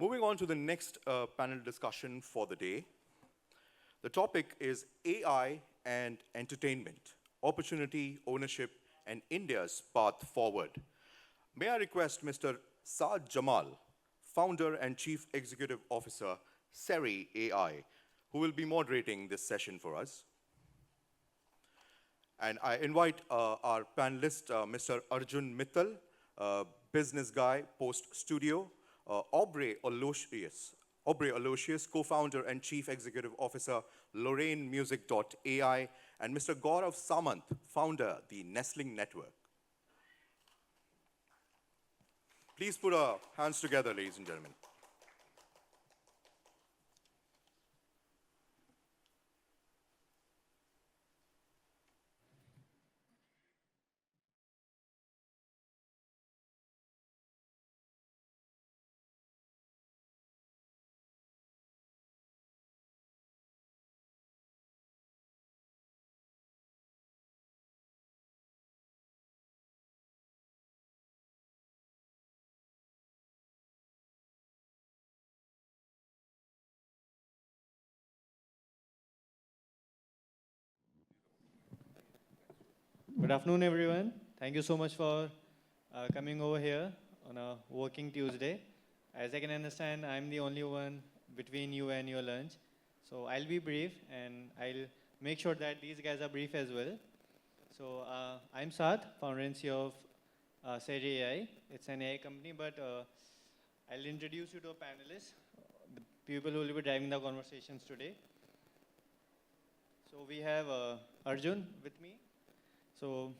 Moving on to the next panel discussion for the day. The topic is AI and entertainment, opportunity, ownership, and India's path forward. May I request Mr. Saad Jamal, founder and chief executive officer, Serri AI, who will be moderating this session for us. And I invite our panelist, Mr. Arjun Mittal, business guy, Postudio, Aubrey Aloysius, co-founder and chief executive officer, LorraineMusic.ai, and Mr. Gaurav Samant, founder, the Nestling network. Please put our hands together, ladies and gentlemen. Good afternoon, everyone. Thank you so much for coming over here on a working Tuesday. As I can understand, I'm the only one between you and your lunch. So I'll be brief, and I'll make sure that these guys are brief as well. So I'm Saad, founder and CEO of Serri AI. It's an AI company, but I'll introduce you to a panelist, the people who will be driving the conversations today. So we have Arjun with me. So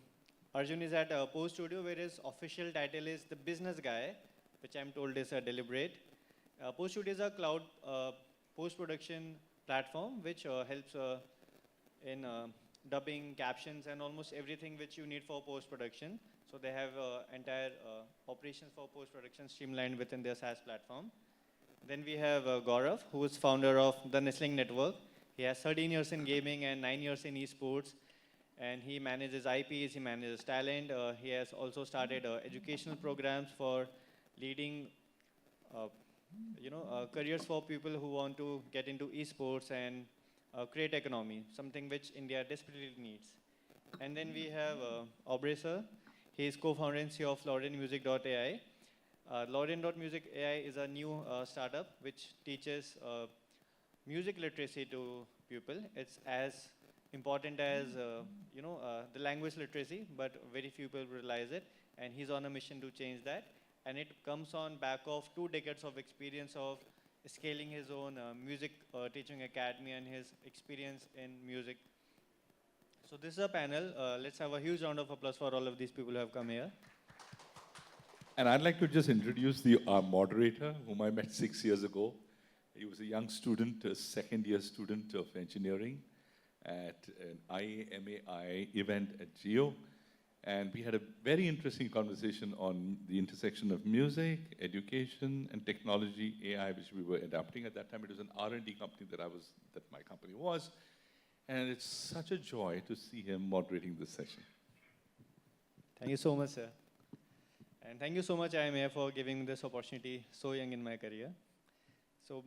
Arjun is at Postudio, where his official title is the business guy, which I'm told is deliberate. Postudio is a cloud post-production platform which helps in dubbing, captions, and almost everything which you need for post-production. So they have entire operations for post-production streamlined within their SaaS platform. Then we have Gaurav, who is founder of the Nestling network. He has 13 years in gaming and 9 years in esports. And he manages IPs, he manages talent. He has also started educational programs for leading careers for people who want to get into esports and create economy, something which India desperately needs. And then we have Aubrey sir. He is co-founder and CEO of LorraineMusic.ai. LorraineMusic.ai is a new startup which teaches music literacy to people. It's as important as the language literacy, but very few people realize it, and he's on a mission to change that. And it comes on back of 2 decades of experience of scaling his own music teaching academy and his experience in music. So this is a panel. Let's have a huge round of applause for all of these people who have come here. And I'd like to just introduce our moderator, whom I met 6 years ago. He was a young student, a second-year student of engineering at an IMAI event at Geo. And we had a very interesting conversation on the intersection of music, education, and technology, AI, which we were adapting at that time. It was an R&D company that my company was. And it's such a joy to see him moderating this session. Thank you so much, sir. And thank you so much, IMAI, for giving me this opportunity so young in my career. So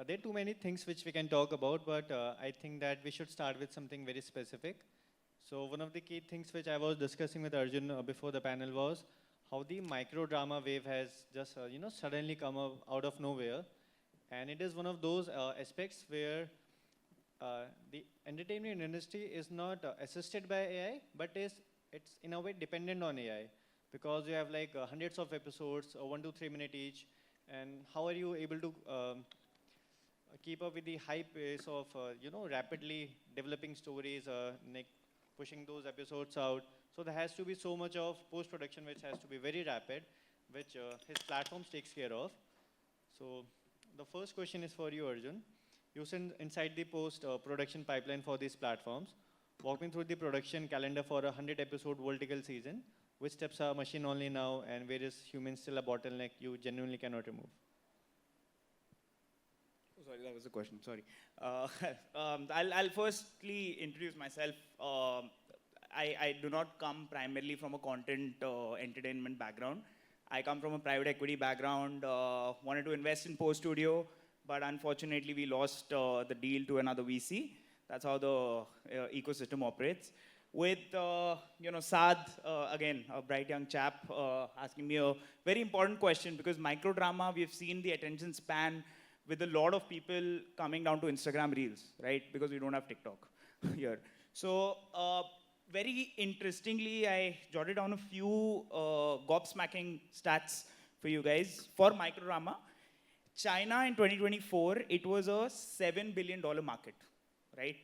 there are too many things which we can talk about, but I think that we should start with something very specific. So one of the key things which I was discussing with Arjun before the panel was how the micro drama wave has just suddenly come up out of nowhere. And it is one of those aspects where the entertainment industry is not assisted by AI, but it's in a way dependent on AI. Because you have like hundreds of episodes, 1 to 3 minutes each. And how are you able to keep up with the high pace of rapidly developing stories, pushing those episodes out? So there has to be so much of post-production which has to be very rapid, which his platforms takes care of. So the first question is for you, Arjun. You sit inside the post-production pipeline for these platforms. Walk me through the production calendar for a 100-episode vertical season. Which steps are machine only now, and where is human still a bottleneck you genuinely cannot remove? Oh, sorry, that was a question. Sorry. I'll firstly introduce myself. I do not come primarily from a content entertainment background. I come from a private equity background, wanted to invest in Postudio, but unfortunately we lost the deal to another VC. That's how the ecosystem operates. With Saad, again, a bright young chap, asking me a very important question, because microdrama, we've seen the attention span with a lot of people coming down to Instagram Reels, right? Because we don't have TikTok here. So very interestingly, I jotted down a few gobsmacking stats for you guys. For microdrama, China in 2024, it was a $7 billion market, right?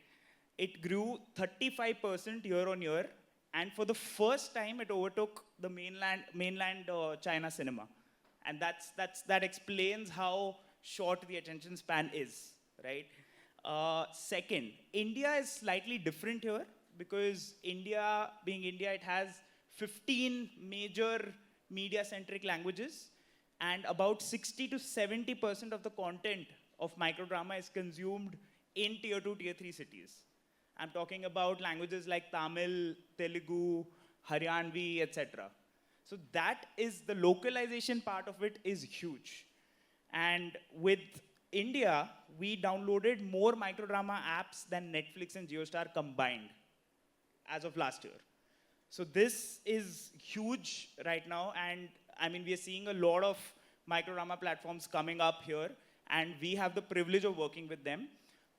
It grew 35% year on year, and for the first time, it overtook the mainland China cinema. And that explains how short the attention span is, right? Second, India is slightly different here, because India, being India, it has 15 major media-centric languages, and about 60 to 70% of the content of microdrama is consumed in tier 2, tier 3 cities. I'm talking about languages like Tamil, Telugu, Haryanvi, etc. So that is, the localization part of it is huge. And with India, we downloaded more microdrama apps than Netflix and JioStar combined as of last year. So this is huge right now, and I mean, we are seeing a lot of microdrama platforms coming up here, and we have the privilege of working with them.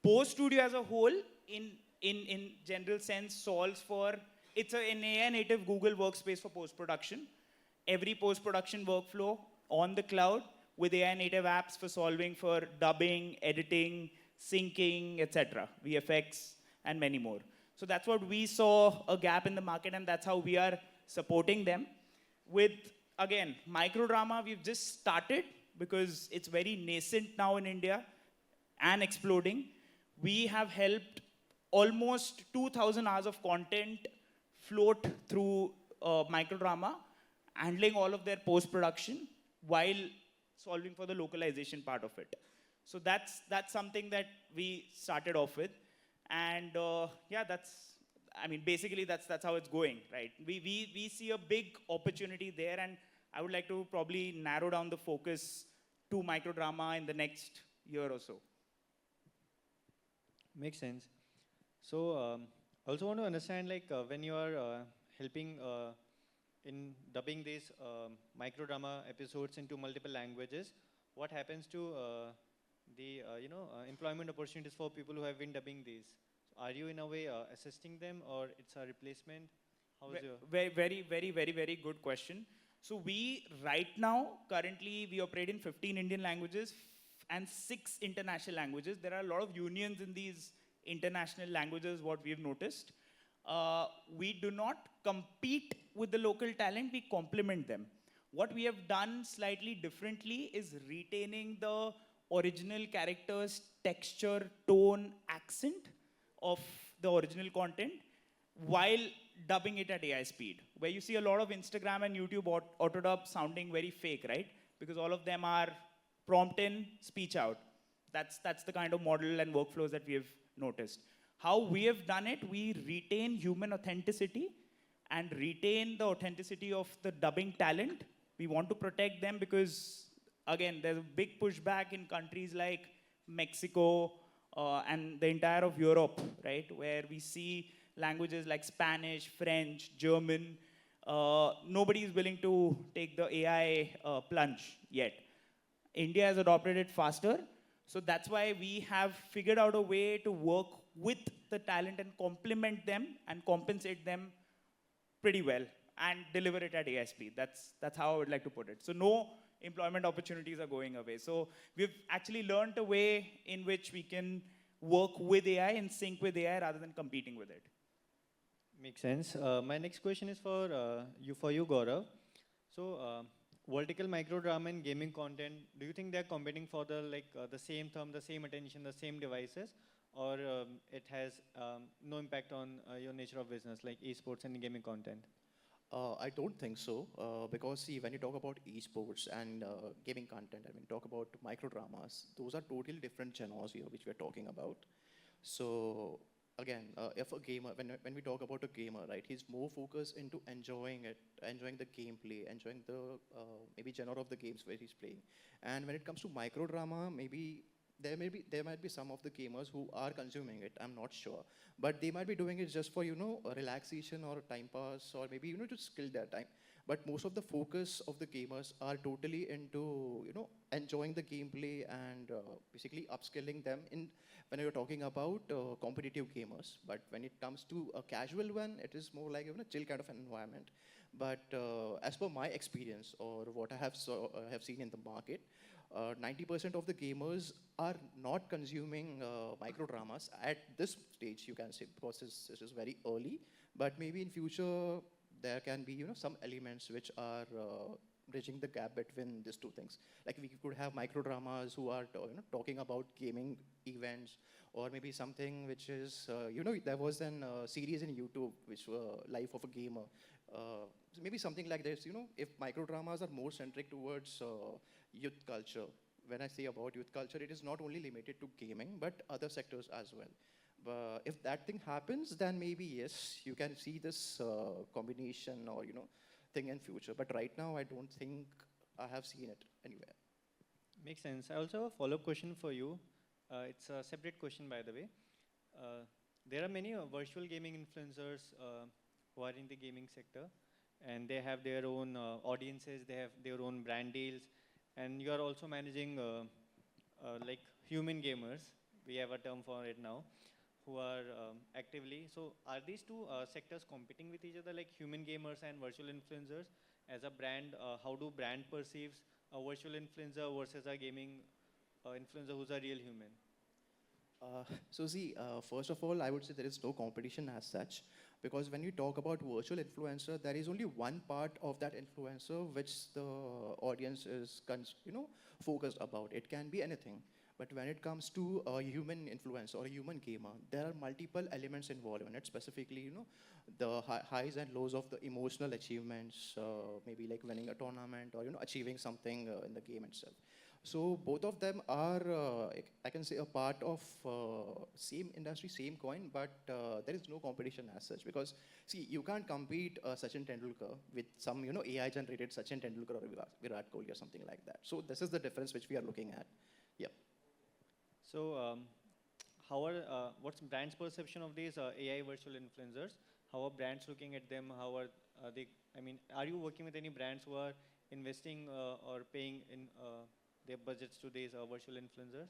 Postudio as a whole, in general sense, solves for, it's an AI native Google workspace for post-production. Every post-production workflow on the cloud with AI native apps for solving for dubbing, editing, syncing, etc., VFX, and many more. So that's what we saw a gap in the market, and that's how we are supporting them. With, again, microdrama, we've just started because it's very nascent now in India and exploding. We have helped almost 2,000 hours of content float through microdrama, handling all of their post-production while solving for the localization part of it. So that's something that we started off with. And yeah, basically that's how it's going, right? We see a big opportunity there, and I would like to probably narrow down the focus to microdrama in the next year or so. Makes sense. So also want to understand, like when you are helping in dubbing these microdrama episodes into multiple languages, what happens to the employment opportunities for people who have been dubbing these? So are you in a way assisting them, or it's a replacement? How's your Very good question. So we right now currently we operate in 15 Indian languages and 6 international languages. There are a lot of unions in these international languages, what we've noticed. We do not compete with the local talent, we complement them. What we have done slightly differently is retaining the original character's texture, tone, accent of the original content while dubbing it at AI speed. Where you see a lot of Instagram and YouTube autodub sounding very fake, right? Because all of them are prompt in, speech out. That's the kind of model and workflows that we have noticed. How we have done it, we retain human authenticity and retain the authenticity of the dubbing talent. We want to protect them because, again, there's a big pushback in countries like Mexico and the entire of Europe, right? Where we see languages like Spanish, French, German. Nobody is willing to take the AI plunge yet. India has adopted it faster. So that's why we have figured out a way to work with the talent and complement them and compensate them pretty well and deliver it at AI speed. That's how I would like to put it. So no employment opportunities are going away. So we've actually learned a way in which we can work with AI and sync with AI rather than competing with it. Makes sense. My next question is for you, Gaurav. So vertical microdrama and gaming content, do you think they're competing for the same thumb, the same attention, the same devices, or it has no impact on your nature of business, like esports and gaming content? I don't think so, because see, when you talk about esports and gaming content, I mean, talk about microdramas, those are totally different genres here, which we're talking about. So again, if a gamer, when we talk about a gamer, right, he's more focused into enjoying it, enjoying the gameplay, enjoying the maybe genre of the games where he's playing. And when it comes to micro drama, maybe there might be some of the gamers who are consuming it. I'm not sure, but they might be doing it just for a relaxation or a time pass, or maybe just kill their time. But most of the focus of the gamers are totally into enjoying the gameplay and basically upskilling them in when you're talking about competitive gamers. But when it comes to a casual one, it is more like chill kind of an environment. But as per my experience or what I have seen in the market, 90% of the gamers are not consuming micro dramas at this stage, you can say, because this is very early. But maybe in future there can be some elements which are bridging the gap between these two things. Like we could have micro dramas who are talking about gaming events, or maybe something which is there was an series in YouTube which were Life of a Gamer. So maybe something like this. If micro dramas are more centric towards youth culture. When I say about youth culture, it is not only limited to gaming, but other sectors as well. But if that thing happens, then maybe yes, you can see this combination or thing in future. But right now, I don't think I have seen it anywhere. Makes sense. I also have a follow-up question for you. It's a separate question, by the way. There are many virtual gaming influencers who are in the gaming sector, and they have their own audiences, they have their own brand deals, and you are also managing like human gamers. We have a term for it now, who are actively. So are these two sectors competing with each other, like human gamers and virtual influencers? As a brand, how do brand perceives a virtual influencer versus a gaming influencer who's a real human? So see, first of all, I would say there is no competition as such, because when you talk about virtual influencer, there is only one part of that influencer which the audience is, focused about. It can be anything. But when it comes to a human influencer or a human gamer, there are multiple elements involved in it, specifically, the highs and lows of the emotional achievements, maybe like winning a tournament or, achieving something in the game itself. So both of them are, I can say, a part of same industry, same coin, but there is no competition as such. Because, see, you can't compete Sachin Tendulkar with some, AI-generated Sachin Tendulkar or Virat Kohli or something like that. So this is the difference which we are looking at. Yep. So what's brand's perception of these AI virtual influencers? How are brands looking at them? How are they, I mean, are you working with any brands who are investing or paying in their budgets to these virtual influencers?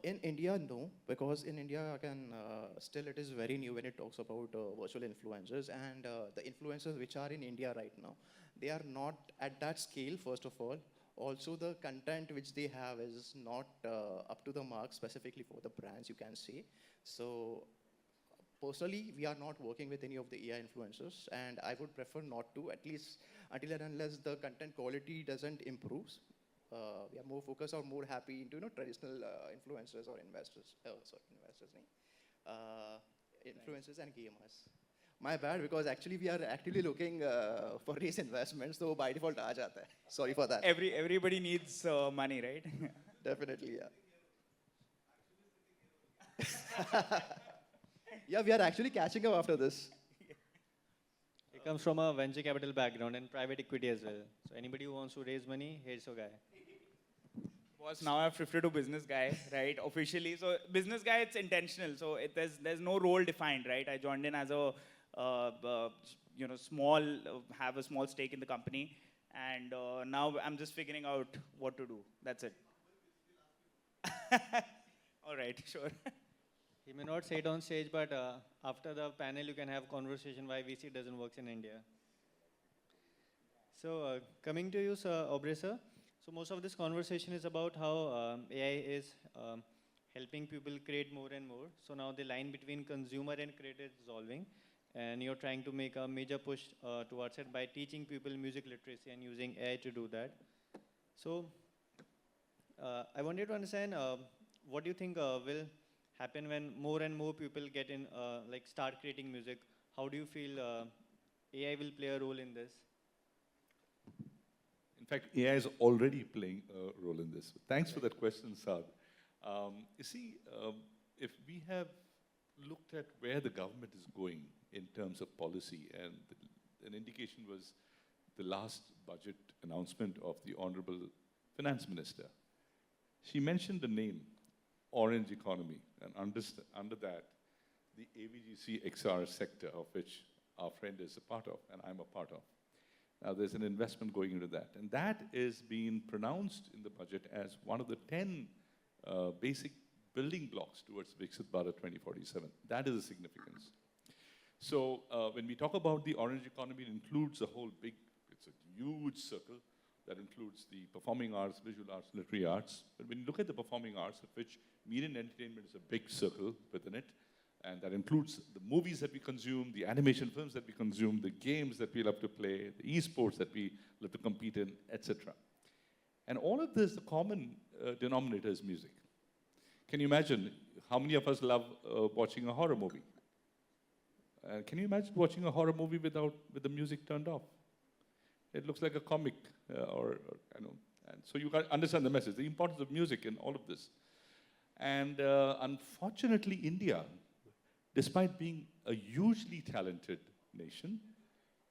In India, no, because in India, again, still it is very new when it talks about virtual influencers, and the influencers which are in India right now, they are not at that scale, first of all. Also, the content which they have is not up to the mark, specifically for the brands, you can say. So, personally, we are not working with any of the AI influencers, and I would prefer not to, at least until and unless the content quality doesn't improve. We are more focused or more happy into traditional influencers or investors. Influencers and gamers. My bad, because actually we are actively looking for raise investments, so by default aa jata hai. Sorry for that. Everybody needs money, right? Definitely, yeah. Yeah, we are actually catching up after this. He comes from a venture capital background and private equity as well. So anybody who wants to raise money, here's your guy. Boss, now I've shifted to business guy, right? Officially, so business guy, it's intentional. So there's no role defined, right? I joined in as a small, have a small stake in the company, and now I'm just figuring out what to do. That's it. All right, sure. He may not say it on stage, but after the panel, you can have conversation why VC doesn't work in India. So coming to you, sir, Aubrey, sir. So most of this conversation is about how AI is helping people create more and more. So now the line between consumer and creator is dissolving, and you're trying to make a major push towards it by teaching people music literacy and using AI to do that. So I wanted to understand what do you think will happen when more and more people get in, start creating music? How do you feel AI will play a role in this? In fact, AI is already playing a role in this. Thanks for that question, Saad. You see, if we have looked at where the government is going in terms of policy, and an indication was the last budget announcement of the Honorable Finance Minister. She mentioned the name, Orange Economy, and under that, the AVGC XR sector, of which our friend is a part of, and I'm a part of. Now, there's an investment going into that. And that is being pronounced in the budget as one of the 10 basic building blocks towards Viksit Bharat 2047. That is a significance. So when we talk about the orange economy, it includes a whole big, it's a huge circle that includes the performing arts, visual arts, literary arts. But when you look at the performing arts, of which media and entertainment is a big circle within it, and that includes the movies that we consume, the animation films that we consume, the games that we love to play, the esports that we love to compete in, etc. And all of this, the common denominator is music. Can you imagine how many of us love watching a horror movie? Can you imagine watching a horror movie with the music turned off? It looks like a comic, I know. And so you can understand the message, the importance of music in all of this. And unfortunately, India, despite being a hugely talented nation,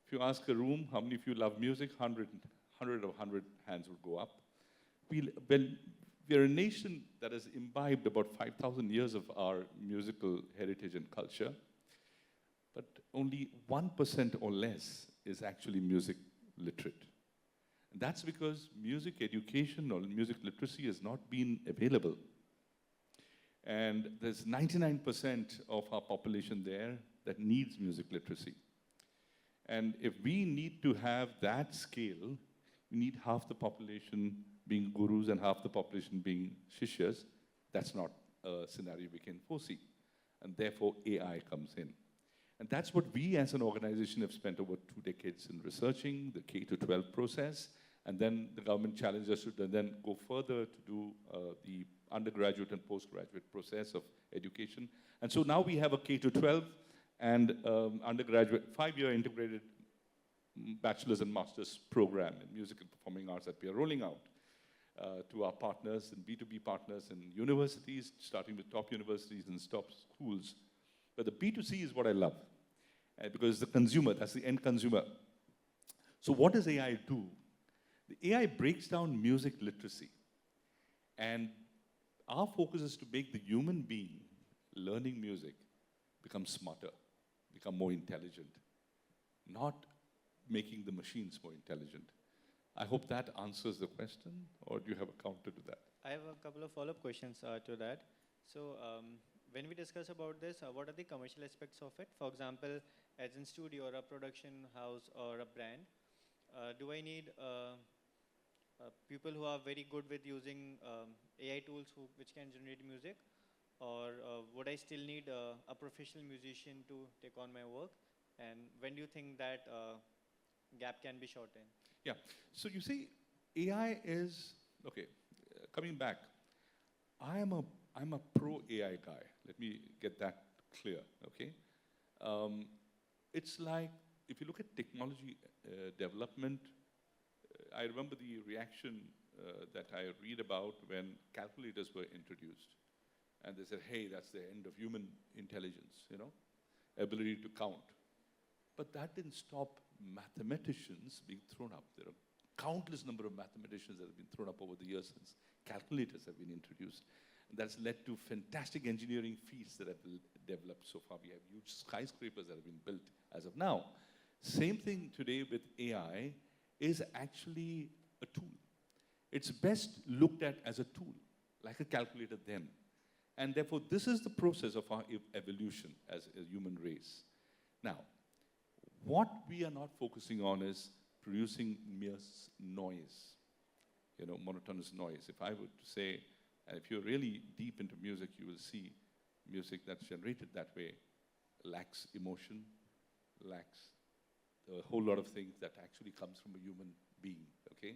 if you ask a room, how many of you love music, 100 hands would go up. We are a nation that has imbibed about 5,000 years of our musical heritage and culture, but only 1% or less is actually music literate. And that's because music education or music literacy has not been available. And there's 99% of our population there that needs music literacy. And if we need to have that scale, we need half the population being gurus and half the population being shishyas. That's not a scenario we can foresee. And therefore, AI comes in. And that's what we as an organization have spent over 2 decades in researching, the K-12 process. And then the government challenged us to then go further to do the undergraduate and postgraduate process of education. And so now we have a K-12 and undergraduate 5-year integrated bachelor's and master's program in music and performing arts that we are rolling out to our partners and B2B partners and universities, starting with top universities and top schools. But the B2C is what I love, because the consumer, that's the end consumer. So what does AI do? The AI breaks down music literacy. And our focus is to make the human being learning music become smarter, become more intelligent, not making the machines more intelligent. I hope that answers the question, or do you have a counter to that? I have a couple of follow-up questions to that. So when we discuss about this, what are the commercial aspects of it? For example, as in studio or a production house or a brand, do I need people who are very good with using AI tools which can generate music? Or would I still need a professional musician to take on my work? And when do you think that gap can be shortened? Yeah, so you see, AI is, okay, coming back, I'm a pro AI guy. Let me get that clear, okay? It's like, if you look at technology development, I remember the reaction that I read about when calculators were introduced. And they said, hey, that's the end of human intelligence, you know, ability to count. But that didn't stop mathematicians being thrown up. There are countless number of mathematicians that have been thrown up over the years since calculators have been introduced. And that's led to fantastic engineering feats that have developed so far. We have huge skyscrapers that have been built as of now. Same thing today with AI is actually a tool. It's best looked at as a tool, like a calculator then. And therefore, this is the process of our evolution as a human race. Now, what we are not focusing on is producing mere noise, you know, monotonous noise. If I were to say, and if you're really deep into music, you will see music that's generated that way lacks emotion, lacks a whole lot of things that actually comes from a human being, okay?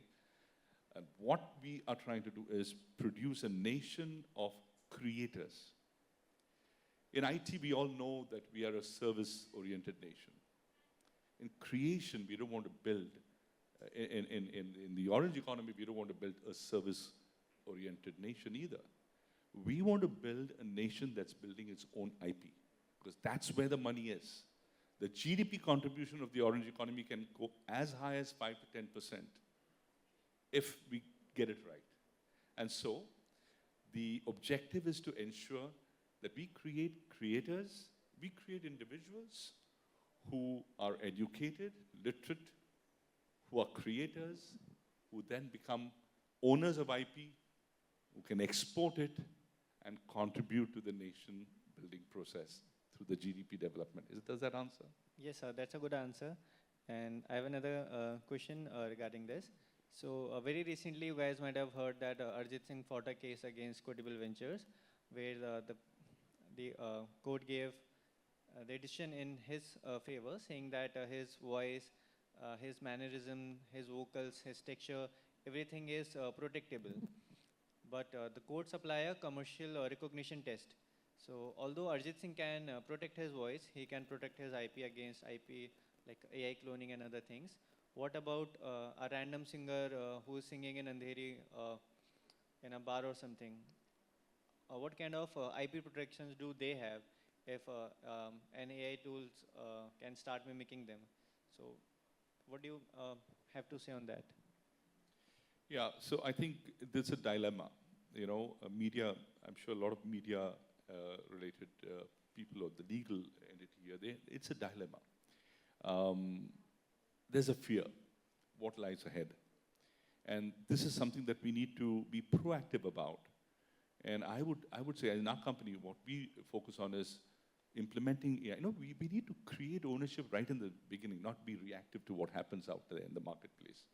And what we are trying to do is produce a nation of creators. In IT, we all know that we are a service-oriented nation. In creation, we don't want to build, in the orange economy, we don't want to build a service-oriented nation either. We want to build a nation that's building its own IP. because that's where the money is. The GDP contribution of the orange economy can go as high as 5 to 10% if we get it right. And so, the objective is to ensure that we create creators, we create individuals who are educated, literate, who are creators, who then become owners of IP, who can export it and contribute to the nation building process through the GDP development. Does that answer? Yes, sir, that's a good answer. And I have another question regarding this. So very recently, you guys might have heard that Arjit Singh fought a case against Quotable Ventures, where the court gave the decision in his favor, saying that his voice, his mannerism, his vocals, his texture, everything is protectable. But the courts apply a commercial recognition test. So although Arjit Singh can protect his voice, he can protect his IP against IP, like AI cloning and other things. What about a random singer who is singing in Andheri in a bar or something? What kind of IP protections do they have if an AI tools can start mimicking them? So what do you have to say on that? Yeah, so I think there's a dilemma. You know, media, I'm sure a lot of media related people or the legal entity here, it's a dilemma. There's a fear, what lies ahead. And this is something that we need to be proactive about. And I would say in our company, what we focus on is implementing AI. You know, we need to create ownership right in the beginning, not be reactive to what happens out there in the marketplace.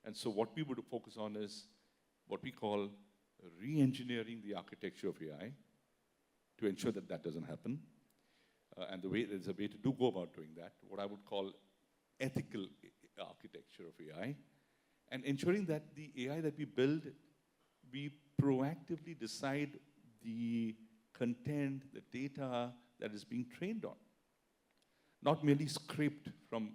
And so what we would focus on is what we call re-engineering the architecture of AI to ensure that that doesn't happen. And there's a way to go about doing that, what I would call ethical architecture of AI, and ensuring that the AI that we build, we proactively decide the content, the data that is being trained on. Not merely scraped from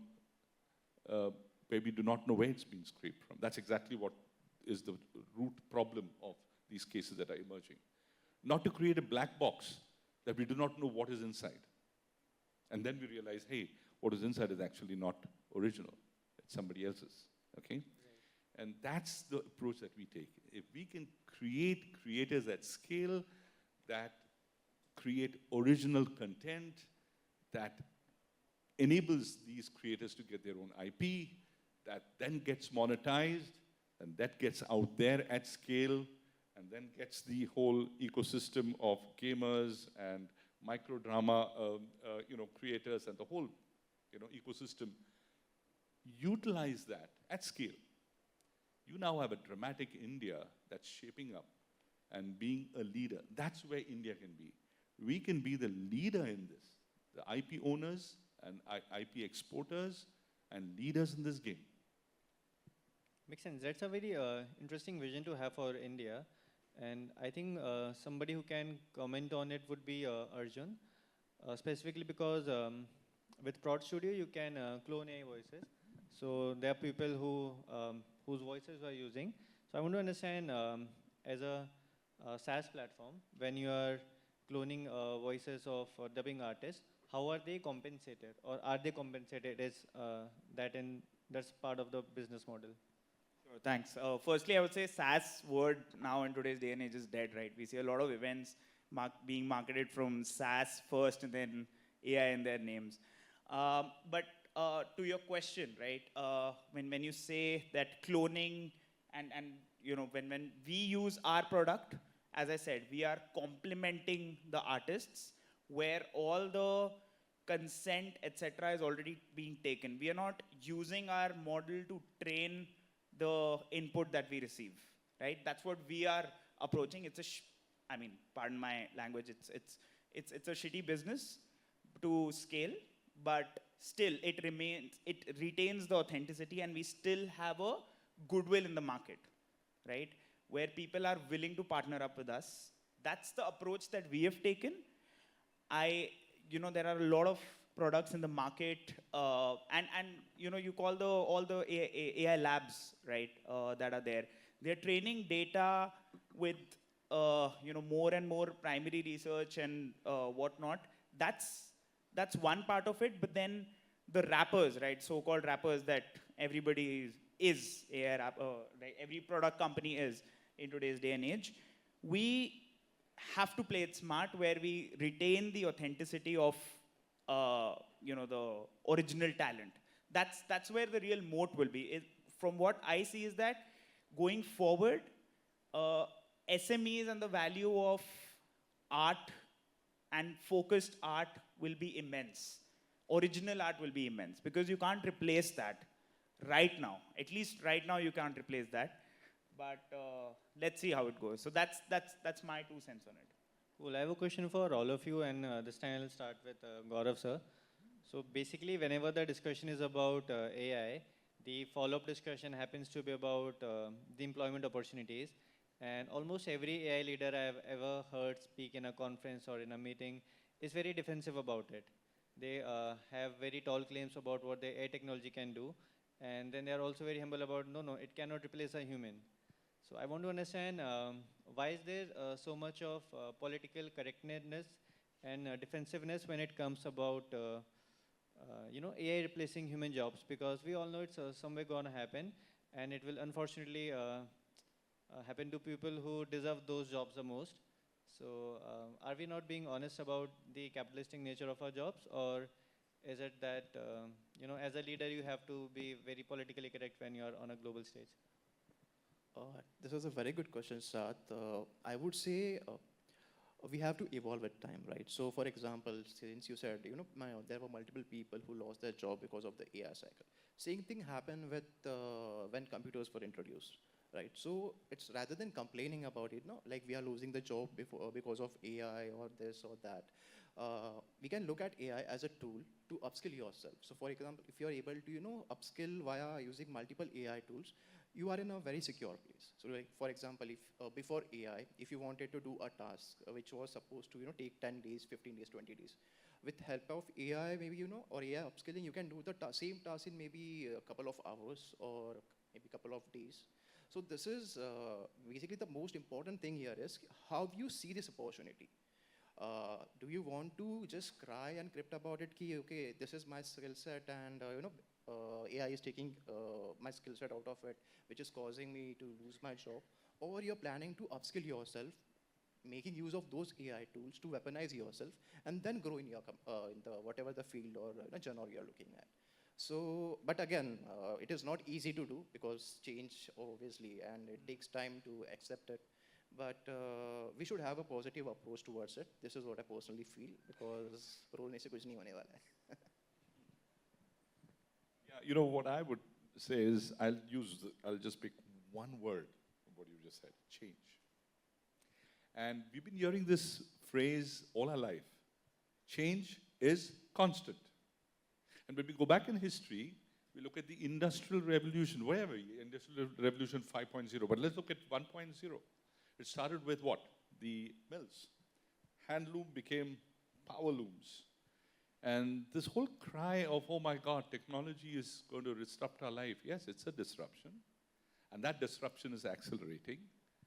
where we do not know where it's being scraped from. That's exactly what is the root problem of these cases that are emerging. Not to create a black box that we do not know what is inside. And then we realize, hey, what is inside is actually not original. It's somebody else's, okay? Right. And that's the approach that we take. If we can create creators at scale that create original content, that enables these creators to get their own IP, that then gets monetized, and that gets out there at scale, and then gets the whole ecosystem of gamers and microdrama creators and the whole ecosystem, utilize that at scale. You now have a dramatic India that's shaping up and being a leader. That's where India can be. We can be the leader in this, the IP owners and IP exporters and leaders in this game. Makes sense. That's a very interesting vision to have for India. And I think somebody who can comment on it would be Arjun, specifically because with Postudio, you can clone AI voices. So there are people whose voices you are using. So I want to understand, as a SaaS platform, when you are cloning voices of dubbing artists, how are they compensated? Or are they compensated as that's part of the business model? Sure, thanks. Firstly, I would say SaaS word now in today's day and age is dead, right? We see a lot of events being marketed from SaaS first and then AI in their names. But to your question, right? When you say that cloning and when we use our product, as I said, we are complementing the artists where all the consent, etc., is already being taken. We are not using our model to train the input that we receive, right? That's what we are approaching. It's pardon my language, it's a shitty business to scale, but still it retains the authenticity, and we still have a goodwill in the market, right? Where people are willing to partner up with us. That's the approach that we have taken. There are a lot of products in the market, and you call all the AI labs, right, that are there. They're training data with more and more primary research and whatnot. That's that's one part of it. But then the rappers, right, so-called rappers that everybody is AI rapper, like every product company is in today's day and age, we have to play it smart where we retain the authenticity of the original talent. That's where the real moat will be. From what I see is that going forward, SMEs and the value of art and focused art will be immense. Original art will be immense because you can't replace that right now. At least right now you can't replace that. But let's see how it goes. So that's my 2 cents on it. Cool. I have a question for all of you, and this time I'll start with Gaurav, sir. So basically, whenever the discussion is about AI, the follow-up discussion happens to be about the employment opportunities. And almost every AI leader I've ever heard speak in a conference or in a meeting is very defensive about it. They have very tall claims about what the AI technology can do. And then they're also very humble about, no, it cannot replace a human. So I want to understand why is there so much of political correctness and defensiveness when it comes about AI replacing human jobs? Because we all know it's somewhere going to happen, and it will unfortunately happen to people who deserve those jobs the most. So are we not being honest about the capitalistic nature of our jobs, or is it that as a leader you have to be very politically correct when you're on a global stage? This is a very good question, Saad. I would say we have to evolve with time, right? So, for example, since you said, there were multiple people who lost their job because of the AI cycle. Same thing happened with when computers were introduced, right? So, it's rather than complaining about it, like we are losing the job because of AI or this or that. We can look at AI as a tool to upskill yourself. So, for example, if you are able to, upskill via using multiple AI tools, you are in a very secure place. So, like for example, if before AI, if you wanted to do a task which was supposed to take 10 days, 15 days, 20 days, with help of AI, maybe or AI upskilling, you can do the same task in maybe a couple of hours or maybe a couple of days. So this is basically the most important thing here is how do you see this opportunity? Do you want to just cry and crypt about it? Ki, okay, this is my skill set, and AI is taking my skill set out of it, which is causing me to lose my job. Or you're planning to upskill yourself, making use of those AI tools to weaponize yourself, and then grow in your in the whatever the field or genre you're looking at. So, but again, it is not easy to do because change obviously, and it takes time to accept it. But we should have a positive approach towards it. This is what I personally feel, because रोलने से कुछ नहीं होने वाला है. Yeah, what I would say is I'll just pick one word from what you just said: change. And we've been hearing this phrase all our life: change is constant. And when we go back in history, we look at the Industrial Revolution, wherever, Industrial Revolution 5.0, but let's look at 1.0. It started with what? The mills. Handloom became power looms. And this whole cry of, oh my God, technology is going to disrupt our life. Yes, it's a disruption. And that disruption is accelerating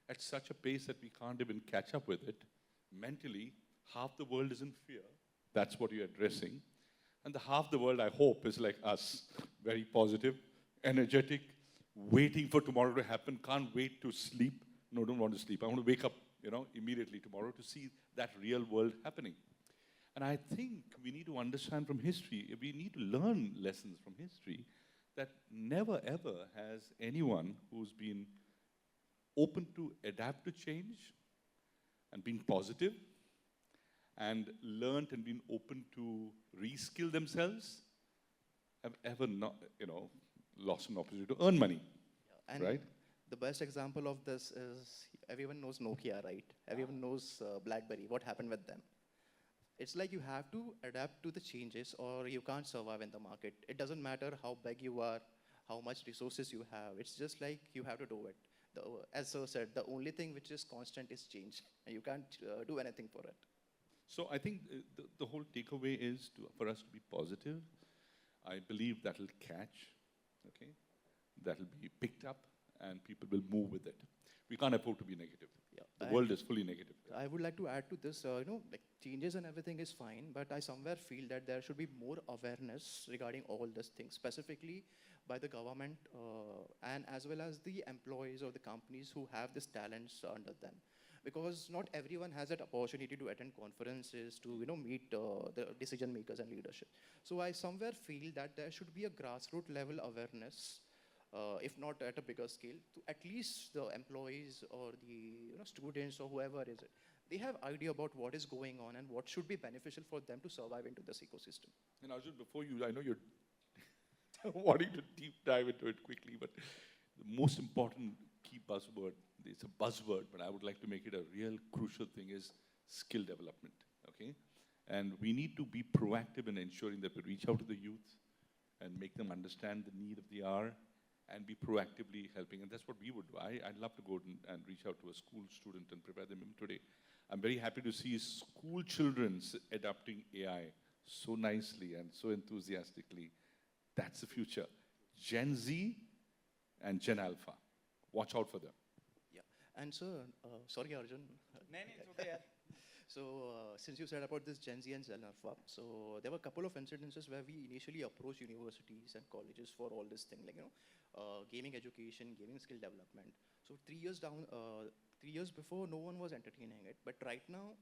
at such a pace that we can't even catch up with it. Mentally, half the world is in fear. That's what you're addressing. And the half the world, I hope, is like us, very positive, energetic, waiting for tomorrow to happen, can't wait to sleep. No, don't want to sleep. I want to wake up, immediately tomorrow to see that real world happening. And I think we need to understand from history, we need to learn lessons from history, that never ever has anyone who's been open to adapt to change and been positive and learned and been open to reskill themselves have ever not, lost an opportunity to earn money, And right? the best example of this is everyone knows Nokia, right? Everyone knows BlackBerry. What happened with them? It's like you have to adapt to the changes or you can't survive in the market. It doesn't matter how big you are, how much resources you have. It's just like you have to do it. As Sir said, the only thing which is constant is change. And you can't do anything for it. So I think the whole takeaway is for us to be positive. I believe that'll catch, okay? That'll be picked up, and people will move with it. We can't afford to be negative. Yeah, The and world is fully negative. I would like to add to this, like changes and everything is fine, but I somewhere feel that there should be more awareness regarding all these things, specifically by the government and as well as the employees or the companies who have these talents under them. Because not everyone has that opportunity to attend conferences, to meet the decision makers and leadership. So I somewhere feel that there should be a grassroots level awareness, if not at a bigger scale, to at least the employees or the students or whoever is it. They have idea about what is going on and what should be beneficial for them to survive into this ecosystem. And Arjun, before you, I know you're wanting to deep dive into it quickly, but the most important key buzzword, it's a buzzword, but I would like to make it a real crucial thing, is skill development, okay? And we need to be proactive in ensuring that we reach out to the youth and make them understand the need of the hour and be proactively helping. And that's what we would do. I'd love to go and reach out to a school student and prepare them today. I'm very happy to see school children adopting AI so nicely and so enthusiastically. That's the future. Gen Z and Gen Alpha. Watch out for them. Yeah, and sir, sorry Arjun. It's okay, yeah. So since you said about this Gen Z and Gen Alpha, so there were a couple of incidences where we initially approached universities and colleges for all this thing, like gaming education, gaming skill development. So 3 years down, 3 years before, no one was entertaining it, but right now,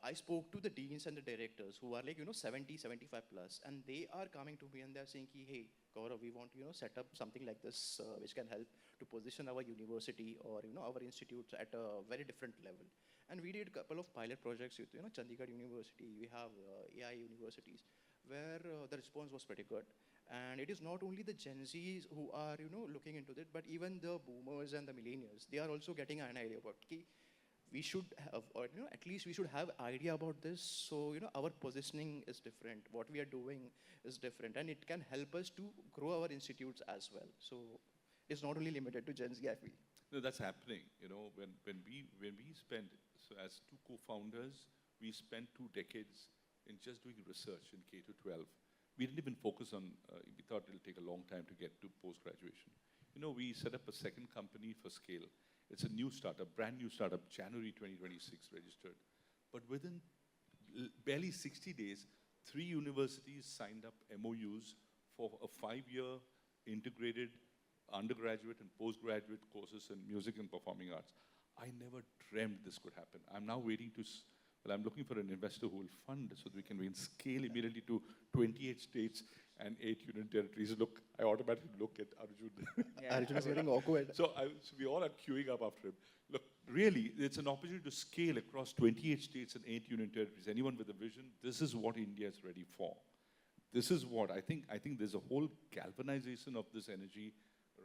I spoke to the deans and the directors who are like 70, 75 plus, and they are coming to me and they're saying, hey, Gaurav, we want to set up something like this which can help to position our university or our institutes at a very different level. And we did a couple of pilot projects with Chandigarh University. We have AI universities where the response was pretty good. And it is not only the Gen Zs who are looking into it, but even the boomers and the millennials. They are also getting an idea about we should have, or at least we should have idea about this. So our positioning is different. What we are doing is different, and it can help us to grow our institutes as well. So it's not only limited to Gen Z, I feel. No, that's happening. When we spent, so as two co-founders, we spent 2 decades in just doing research in K to 12. We didn't even focus on, we thought it'll take a long time to get to post-graduation. We set up a second company for scale. It's a new startup, brand new startup, January 2026 registered. But within barely 60 days, 3 universities signed up MOUs for a 5-year integrated undergraduate and postgraduate courses in music and performing arts. I never dreamt this could happen. I'm now waiting to, well, I'm looking for an investor who will fund so that we can scale immediately to 28 states and 8 union territories. Look, I automatically look at Arjun. Yeah. Arjun is getting awkward. So we all are queuing up after him. Look, really, it's an opportunity to scale across 28 states and 8 union territories. Anyone with a vision, this is what India is ready for. This is what I think there's a whole galvanization of this energy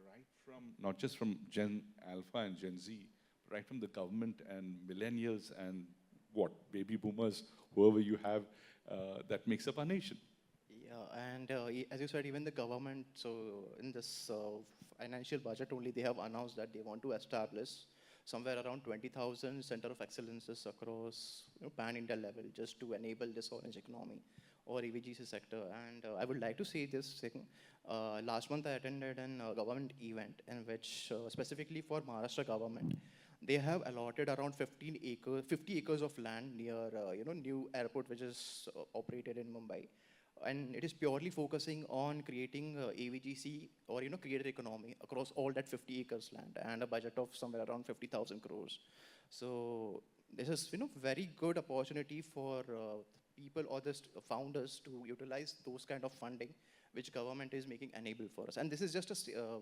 right from, not just from Gen Alpha and Gen Z, but right from the government and millennials and baby boomers, whoever you have, that makes up our nation. Yeah, and as you said, even the government, so in this financial budget only, they have announced that they want to establish somewhere around 20,000 center of excellences across pan-India level just to enable this orange economy or EVGC sector. And I would like to say this thing. Last month I attended a government event in which specifically for Maharashtra government, they have allotted around 50 acres of land near new airport which is operated in Mumbai. And it is purely focusing on creating AVGC or creator economy across all that 50 acres land and a budget of somewhere around 50,000 crores. So this is very good opportunity for people or the founders to utilize those kind of funding which government is making enable for us. And this is just a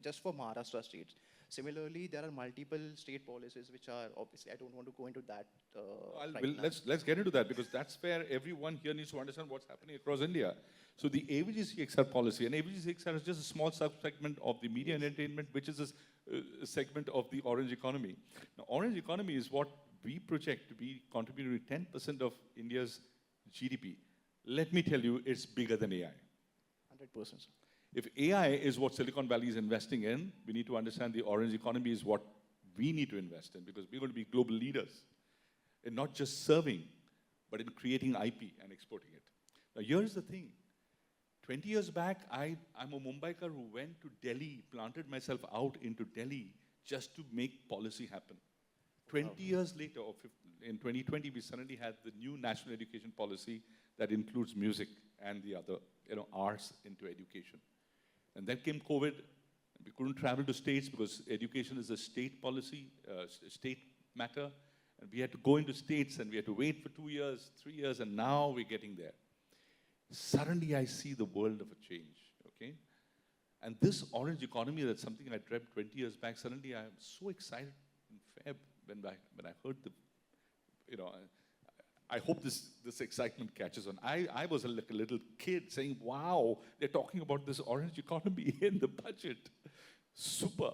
just for Maharashtra states. Similarly, there are multiple state policies which are obviously, I don't want to go into that right now. Let's get into that because that's where everyone here needs to understand what's happening across India. So the AVGC-XR policy, and AVGC-XR is just a small sub-segment of the media and entertainment, which is a segment of the orange economy. Now, orange economy is what we project to be contributing to 10% of India's GDP. Let me tell you, it's bigger than AI. 100%. If AI is what Silicon Valley is investing in, we need to understand the orange economy is what we need to invest in because we're going to be global leaders in not just serving, but in creating IP and exporting it. Now, here's the thing. 20 years back, I'm a Mumbaiker who went to Delhi, planted myself out into Delhi just to make policy happen. 20 years later, in 2020, we suddenly had the new national education policy that includes music and the other, arts into education. And then came COVID. We couldn't travel to states because education is a state policy, state matter. And we had to go into states and we had to wait for 2 years, 3 years, and now we're getting there. Suddenly I see the world of a change, okay? And this orange economy, that's something I dreamt 20 years back, suddenly I'm so excited in Feb when I heard I hope this excitement catches on. I was like a little kid saying, wow, they're talking about this orange economy in the budget. Super.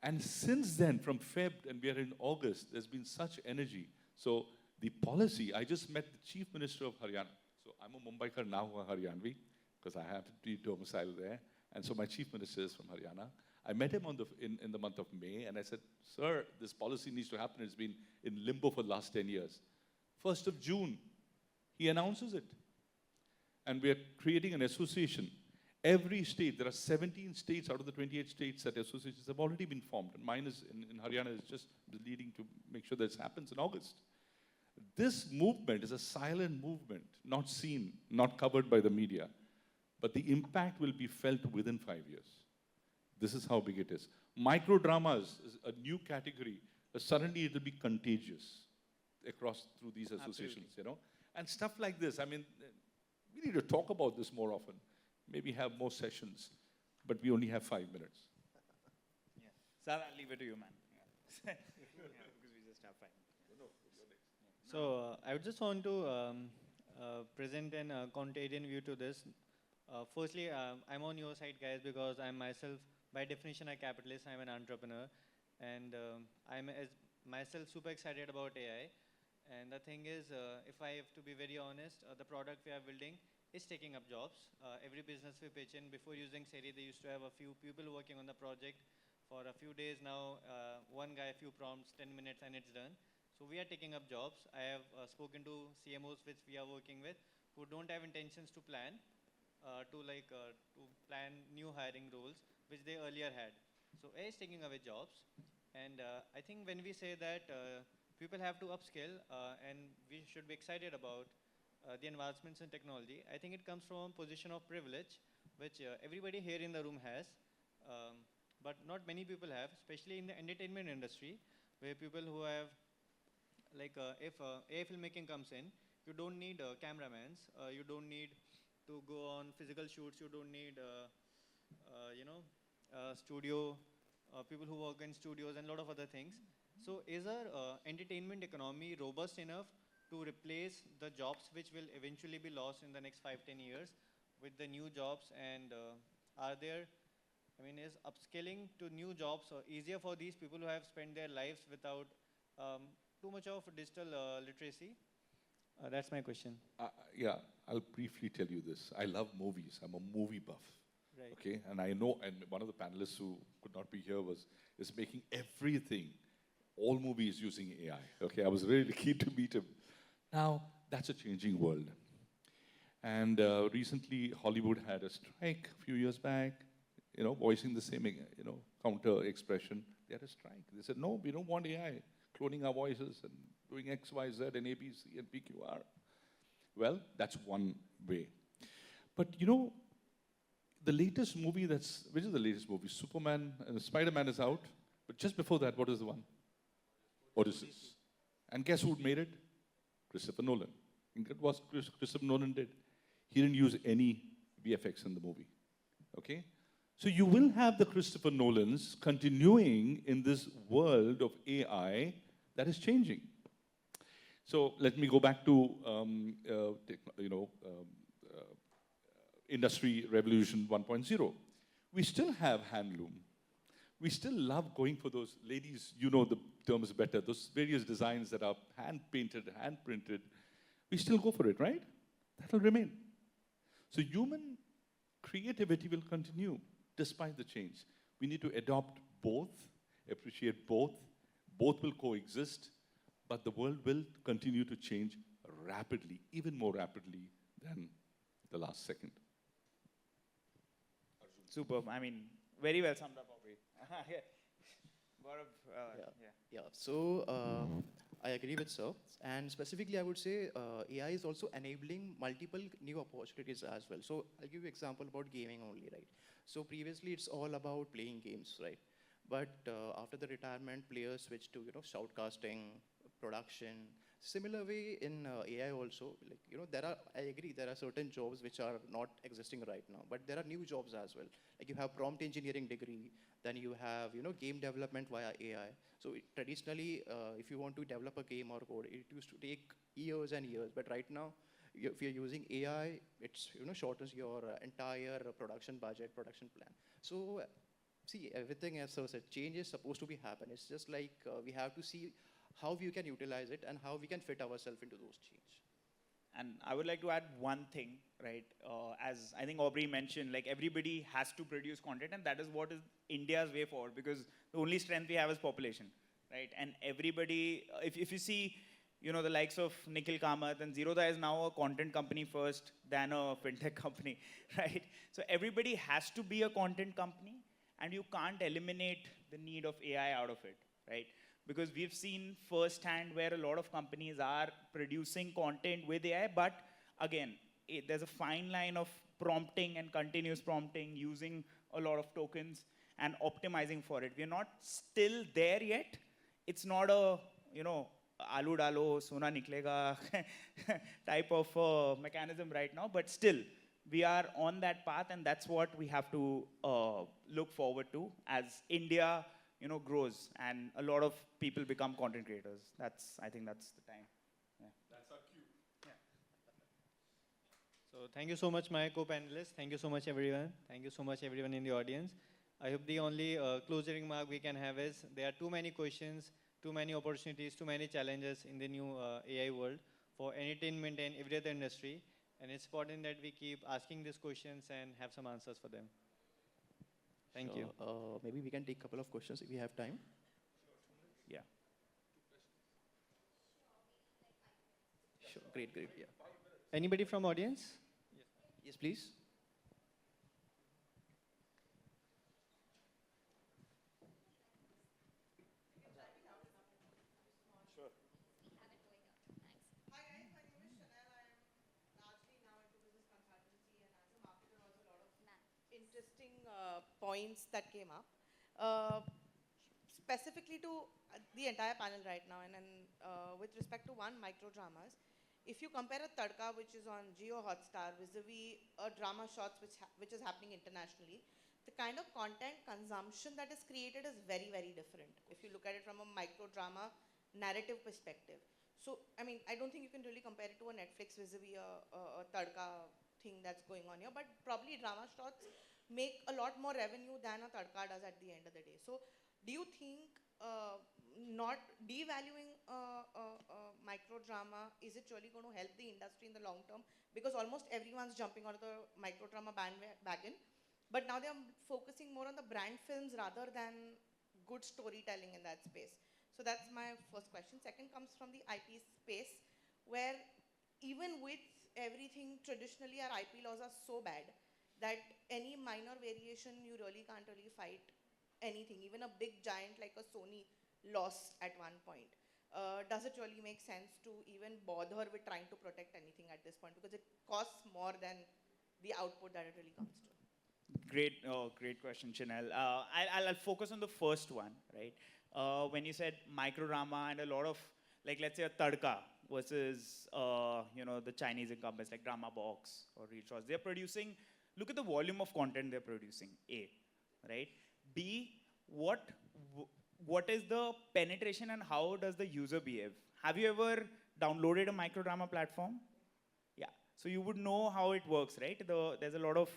And since then, from Feb, and we are in August, there's been such energy. So the policy, I just met the Chief Minister of Haryana. So I'm a Mumbaikar now, a Haryanvi, because I have to be domiciled there. And so my Chief Minister is from Haryana. I met him in the month of May, and I said, sir, this policy needs to happen. It's been in limbo for the last 10 years. 1st of June, he announces it. And we are creating an association. Every state, there are 17 states out of the 28 states that associations have already been formed. And mine is in Haryana is just leading to make sure that this happens in August. This movement is a silent movement, not seen, not covered by the media. But the impact will be felt within 5 years. This is how big it is. Microdramas is a new category. Suddenly it will be contagious across through these associations, And stuff like this, I mean, we need to talk about this more often. Maybe have more sessions, but we only have 5 minutes. Yeah. Saad, I'll leave it to you, man. Yeah. Because we just have 5 minutes. So I would just want to present an contrarian view to this. Firstly, I'm on your side, guys, because I'm myself, by definition, a capitalist. I'm an entrepreneur. And I'm myself super excited about AI. And the thing is, if I have to be very honest, the product we are building is taking up jobs. Every business we pitch in, before using Serri, they used to have a few people working on the project for a few days. Now, one guy, a few prompts, 10 minutes, and it's done. So we are taking up jobs. I have spoken to CMOs which we are working with who don't have intentions to plan, to plan new hiring roles, which they earlier had. So AI is taking away jobs. And I think when we say that people have to upskill and we should be excited about the advancements in technology, I think it comes from a position of privilege, which everybody here in the room has, but not many people have, especially in the entertainment industry, where people who have, if AI filmmaking comes in, you don't need cameramans, you don't need to go on physical shoots, you don't need, studio, people who work in studios and a lot of other things. So is our entertainment economy robust enough to replace the jobs which will eventually be lost in the next 5-10 years with the new jobs? And is upskilling to new jobs easier for these people who have spent their lives without too much of digital literacy? That's my question. Yeah, I'll briefly tell you this. I love movies. I'm a movie buff. Right. Okay, and I know, and one of the panelists who could not be here is making everything, all movies using AI. Okay, I was really keen to meet him. Now, that's a changing world. And recently, Hollywood had a strike a few years back, voicing the same, counter expression. They had a strike. They said, no, we don't want AI cloning our voices and doing X, Y, Z and A, B, C and PQR. Well, that's one way. But, the latest movie which is the latest movie? Superman and Spider-Man is out. But just before that, what is the one? Odyssey. And guess who made it? Christopher Nolan. And what Christopher Nolan did? He didn't use any VFX in the movie. Okay? So you will have the Christopher Nolans continuing in this world of AI that is changing. So let me go back to Industry Revolution 1.0. We still have handloom. We still love going for those, ladies, the terms better, those various designs that are hand-painted, hand-printed. We still go for it, right? That will remain. So human creativity will continue despite the change. We need to adopt both, appreciate both. Both will coexist, but the world will continue to change rapidly, even more rapidly than the last second. Superb. I mean, very well summed up, Aubrey. Gaurav, yeah. Yeah, so I agree with sir. And specifically, I would say AI is also enabling multiple new opportunities as well. So I'll give you example about gaming only, right? So previously, it's all about playing games, right? But after the retirement, players switched to shoutcasting, production. Similar way in AI also, like there are. I agree there are certain jobs which are not existing right now, but there are new jobs as well. Like you have prompt engineering degree, then you have game development via AI. So traditionally, if you want to develop a game or code, it used to take years and years. But right now, if you're using AI, it's shortens your entire production budget, production plan. So see, everything as so said, change is supposed to be happen. It's just like we have to see how we can utilize it and how we can fit ourselves into those change. And I would like to add one thing, right? As I think Aubrey mentioned, like everybody has to produce content, and that is what is India's way forward, because the only strength we have is population, right? And everybody, if you see, the likes of Nikhil Kamath and Zerodha is now a content company first than a fintech company, right? So everybody has to be a content company, and you can't eliminate the need of AI out of it, right? Because we've seen firsthand where a lot of companies are producing content with AI, but again, there's a fine line of prompting and continuous prompting, using a lot of tokens and optimizing for it. We're not still there yet. It's not a, alu dalo, sona niklega type of mechanism right now, but still, we are on that path, and that's what we have to look forward to as India grows and a lot of people become content creators. I think that's the time. Yeah. That's our cue. Yeah. So thank you so much, my co-panelists. Thank you so much, everyone. Thank you so much, everyone in the audience. I hope the only closing remark we can have is there are too many questions, too many opportunities, too many challenges in the new AI world for entertainment and every other industry. And it's important that we keep asking these questions and have some answers for them. Thank you. Maybe we can take a couple of questions if we have time. Yeah. Sure, great, yeah. Anybody from audience? Yes, please. Hi guys, my name is Chanel. I am largely now into business consultancy, and as a marketer, also a lot of interesting points that came up. Specifically to the entire panel right now, and with respect to one, micro dramas. If you compare a Tadka, which is on Jio Hotstar, vis-a-vis a drama shots which is happening internationally, the kind of content consumption that is created is very, very different. If you look at it from a micro drama narrative perspective. So, I mean, I don't think you can really compare it to a Netflix vis-a-vis a Tadka thing that's going on here, but probably drama shots make a lot more revenue than a Tadka does at the end of the day. So, do you think not devaluing micro drama, is it really going to help the industry in the long term? Because almost everyone's jumping on the micro drama bandwagon, but now they're focusing more on the brand films rather than good storytelling in that space. So that's my first question. Second comes from the IP space, where even with everything, traditionally our IP laws are so bad that any minor variation, you really can't really fight anything. Even a big giant like a Sony lost at one point. Does it really make sense to even bother with trying to protect anything at this point? Because it costs more than the output that it really comes to. Great question, Chanel. I'll focus on the first one, right? When you said microdrama and a lot of, like, let's say a Tadka versus, the Chinese incumbents like Drama Box or Real Shots, they're producing, look at the volume of content they're producing, A, right? B, what is the penetration and how does the user behave? Have you ever downloaded a microdrama platform? Yeah, so you would know how it works, right? There's a lot of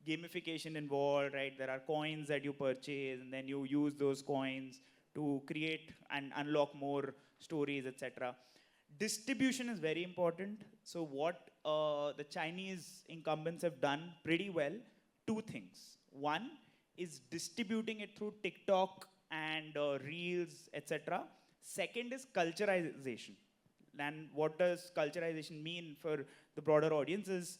gamification involved, right? There are coins that you purchase, and then you use those coins to create and unlock more stories, etc. Distribution is very important. So what the Chinese incumbents have done pretty well, two things. One is distributing it through TikTok and Reels, etc. Second is culturalization. And what does culturalization mean for the broader audience is,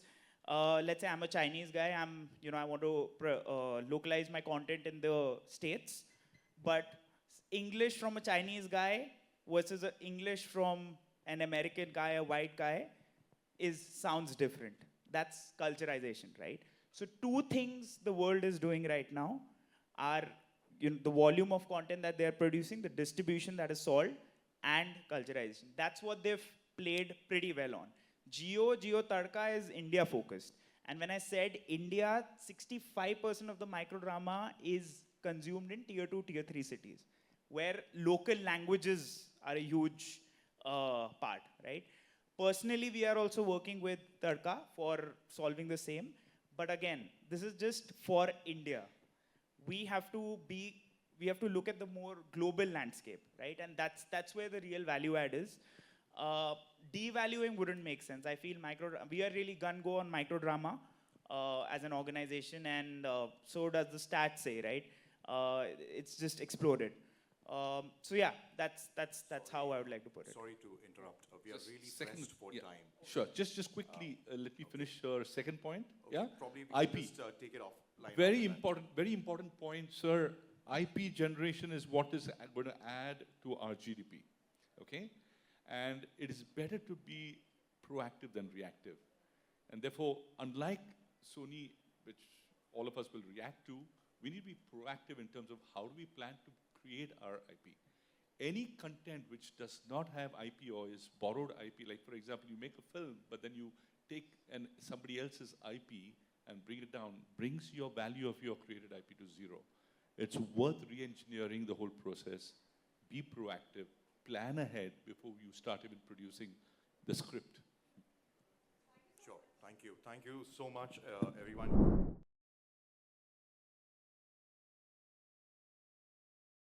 let's say I'm a Chinese guy. I want to localize my content in the States, but English from a Chinese guy versus English from an American guy, a white guy, sounds different. That's culturalization, right? So two things the world is doing right now are the volume of content that they're producing, the distribution that is solved, and culturalization. That's what they've played pretty well on. Geo Tadka is India focused. And when I said India, 65% of the microdrama is consumed in tier 2, tier 3 cities, where local languages are a huge part, right? Personally, we are also working with Tadka for solving the same. But again, this is just for India. We have to look at the more global landscape, right? And that's where the real value add is. Devaluing wouldn't make sense. I feel we are really gun-go on microdrama as an organization, and so does the stats say, right? It's just exploded. So yeah, that's how I would like to put it. Sorry to interrupt. We are Just really second- pressed for yeah. time. Sure. Just quickly, let me finish your second point. Okay, Yeah. Probably we IP. can just take it off. Very important point, sir. IP generation is what is going to add to our GDP. Okay, and it is better to be proactive than reactive. And therefore, unlike Sony, which all of us will react to, we need to be proactive in terms of how do we plan to create our IP. Any content which does not have IP or is borrowed IP, like for example, you make a film, but then you take somebody else's IP and bring it down, brings your value of your created IP to zero. It's worth re-engineering the whole process, be proactive, plan ahead before you start even producing the script. Sure. Thank you. Thank you so much, everyone.